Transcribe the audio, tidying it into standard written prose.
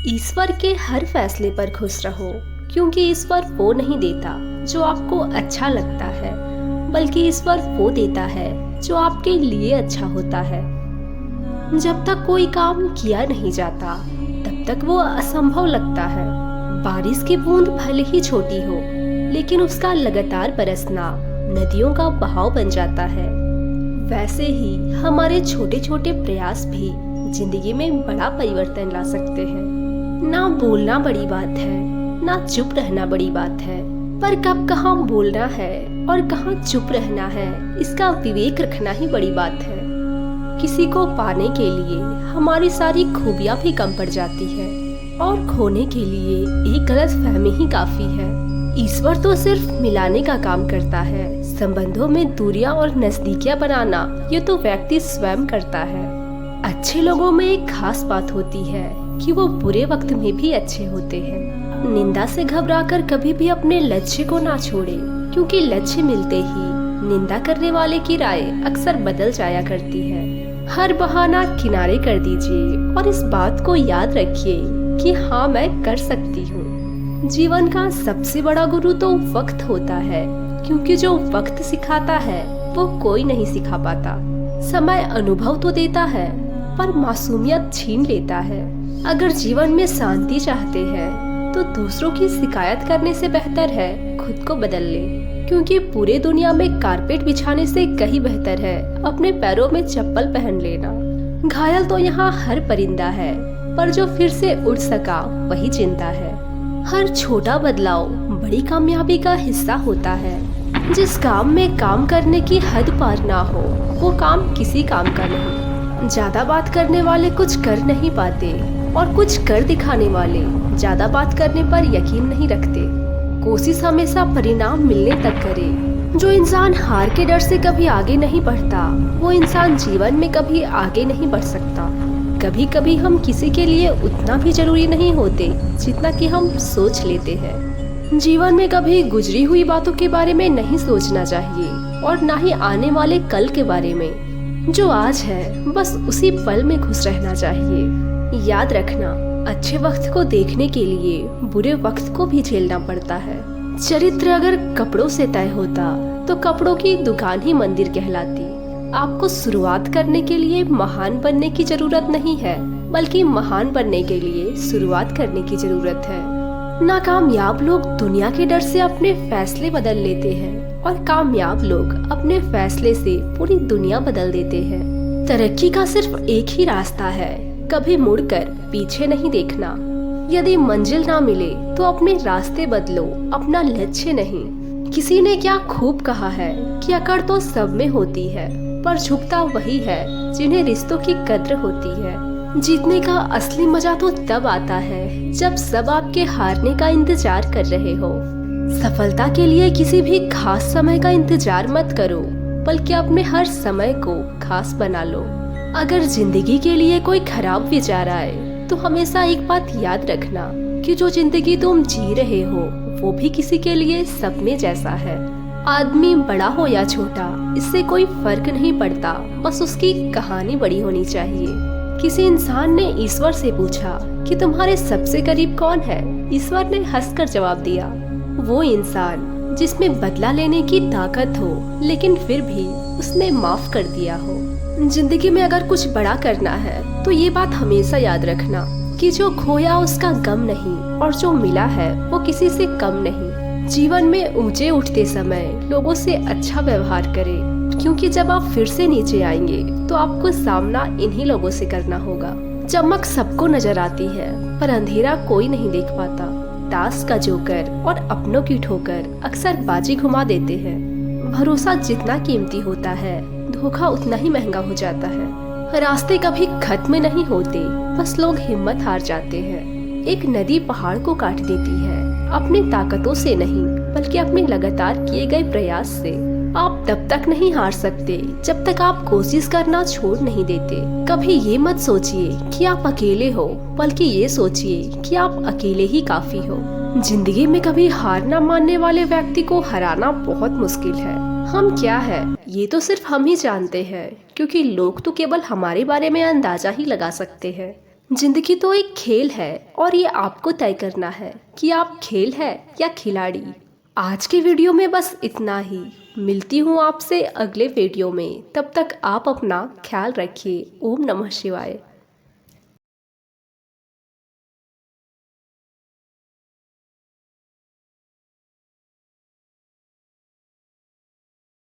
ईश्वर के हर फैसले पर खुश रहो, क्योंकि ईश्वर वो नहीं देता जो आपको अच्छा लगता है, बल्कि ईश्वर वो देता है जो आपके लिए अच्छा होता है। जब तक कोई काम किया नहीं जाता तब तक वो असंभव लगता है। बारिश की बूंद भले ही छोटी हो, लेकिन उसका लगातार बरसना नदियों का बहाव बन जाता है। वैसे ही हमारे छोटे छोटे प्रयास भी जिंदगी में बड़ा परिवर्तन ला सकते हैं। ना बोलना बड़ी बात है, ना चुप रहना बड़ी बात है, पर कब कहाँ बोलना है और कहाँ चुप रहना है, इसका विवेक रखना ही बड़ी बात है। किसी को पाने के लिए हमारी सारी खूबियां भी कम पड़ जाती है, और खोने के लिए एक गलत फहमी ही काफी है। ईश्वर तो सिर्फ मिलाने का काम करता है, संबंधों में दूरियां और नजदीकियां बनाना ये तो व्यक्ति स्वयं करता है। अच्छे लोगों में एक खास बात होती है कि वो बुरे वक्त में भी अच्छे होते हैं। निंदा से घबराकर कभी भी अपने लक्ष्य को ना छोड़े, क्योंकि लक्ष्य मिलते ही निंदा करने वाले की राय अक्सर बदल जाया करती है। हर बहाना किनारे कर दीजिए और इस बात को याद रखिए कि हाँ, मैं कर सकती हूँ। जीवन का सबसे बड़ा गुरु तो वक्त होता है, क्योंकि जो वक्त सिखाता है वो कोई नहीं सिखा पाता। समय अनुभव तो देता है, पर मासूमियत छीन लेता है। अगर जीवन में शांति चाहते हैं तो दूसरों की शिकायत करने से बेहतर है खुद को बदल ले, क्योंकि पूरे दुनिया में कारपेट बिछाने से कहीं बेहतर है अपने पैरों में चप्पल पहन लेना। घायल तो यहाँ हर परिंदा है, पर जो फिर से उड़ सका वही चिंता है। हर छोटा बदलाव बड़ी कामयाबी का हिस्सा होता है। जिस काम में काम करने की हद पार ना हो, वो काम किसी काम का नहीं। ज्यादा बात करने वाले कुछ कर नहीं पाते, और कुछ कर दिखाने वाले ज्यादा बात करने पर यकीन नहीं रखते। कोशिश हमेशा परिणाम मिलने तक करे। जो इंसान हार के डर से कभी आगे नहीं बढ़ता, वो इंसान जीवन में कभी आगे नहीं बढ़ सकता। कभी कभी हम किसी के लिए उतना भी जरूरी नहीं होते जितना कि हम सोच लेते हैं। जीवन में कभी गुजरी हुई बातों के बारे में नहीं सोचना चाहिए, और ना ही आने वाले कल के बारे में। जो आज है बस उसी पल में खुश रहना चाहिए। याद रखना, अच्छे वक्त को देखने के लिए बुरे वक्त को भी झेलना पड़ता है। चरित्र अगर कपड़ों से तय होता तो कपड़ों की दुकान ही मंदिर कहलाती। आपको शुरुआत करने के लिए महान बनने की जरूरत नहीं है, बल्कि महान बनने के लिए शुरुआत करने की जरूरत है। नाकामयाब लोग दुनिया के डर से अपने फैसले बदल लेते हैं, और कामयाब लोग अपने फैसले से पूरी दुनिया बदल देते हैं। तरक्की का सिर्फ एक ही रास्ता है, कभी मुड़कर पीछे नहीं देखना। यदि मंजिल ना मिले तो अपने रास्ते बदलो, अपना लक्ष्य नहीं। किसी ने क्या खूब कहा है कि अकड़ तो सब में होती है, पर झुकता वही है जिन्हें रिश्तों की कद्र होती है। जीतने का असली मजा तो तब आता है जब सब आपके हारने का इंतजार कर रहे हो। सफलता के लिए किसी भी खास समय का इंतजार मत करो, बल्कि अपने हर समय को खास बना लो। अगर जिंदगी के लिए कोई खराब विचार आए तो हमेशा एक बात याद रखना कि जो जिंदगी तुम जी रहे हो वो भी किसी के लिए सपने जैसा है। आदमी बड़ा हो या छोटा, इससे कोई फर्क नहीं पड़ता, बस उसकी कहानी बड़ी होनी चाहिए। किसी इंसान ने ईश्वर से पूछा कि तुम्हारे सबसे करीब कौन है? ईश्वर ने हंसकर जवाब दिया, वो इंसान जिसमें बदला लेने की ताकत हो, लेकिन फिर भी उसने माफ कर दिया हो। जिंदगी में अगर कुछ बड़ा करना है तो ये बात हमेशा याद रखना कि जो खोया उसका गम नहीं, और जो मिला है वो किसी से कम नहीं। जीवन में ऊंचे उठते समय लोगों से अच्छा व्यवहार करें, क्योंकि जब आप फिर से नीचे आएंगे तो आपको सामना इन्हीं लोगों से करना होगा। चमक सबको नजर आती है, पर अंधेरा कोई नहीं देख पाता। दास का जोकर और अपनों की ठोकर अक्सर बाजी घुमा देते हैं। भरोसा जितना कीमती होता है, धोखा उतना ही महंगा हो जाता है। रास्ते कभी खत्म नहीं होते, बस लोग हिम्मत हार जाते हैं। एक नदी पहाड़ को काट देती है, अपनी ताकतों से नहीं, बल्कि अपने लगातार किए गए प्रयास से। आप तब तक नहीं हार सकते जब तक आप कोशिश करना छोड़ नहीं देते। कभी ये मत सोचिए कि आप अकेले हो, बल्कि ये सोचिए कि आप अकेले ही काफी हो। जिंदगी में कभी हार ना मानने वाले व्यक्ति को हराना बहुत मुश्किल है। हम क्या है ये तो सिर्फ हम ही जानते हैं, क्योंकि लोग तो केवल हमारे बारे में अंदाजा ही लगा सकते हैं। जिंदगी तो एक खेल है और ये आपको तय करना है कि आप खेल है या खिलाड़ी। आज के वीडियो में बस इतना ही। मिलती हूँ आपसे अगले वीडियो में, तब तक आप अपना ख्याल रखिए। ओम नमः शिवाय।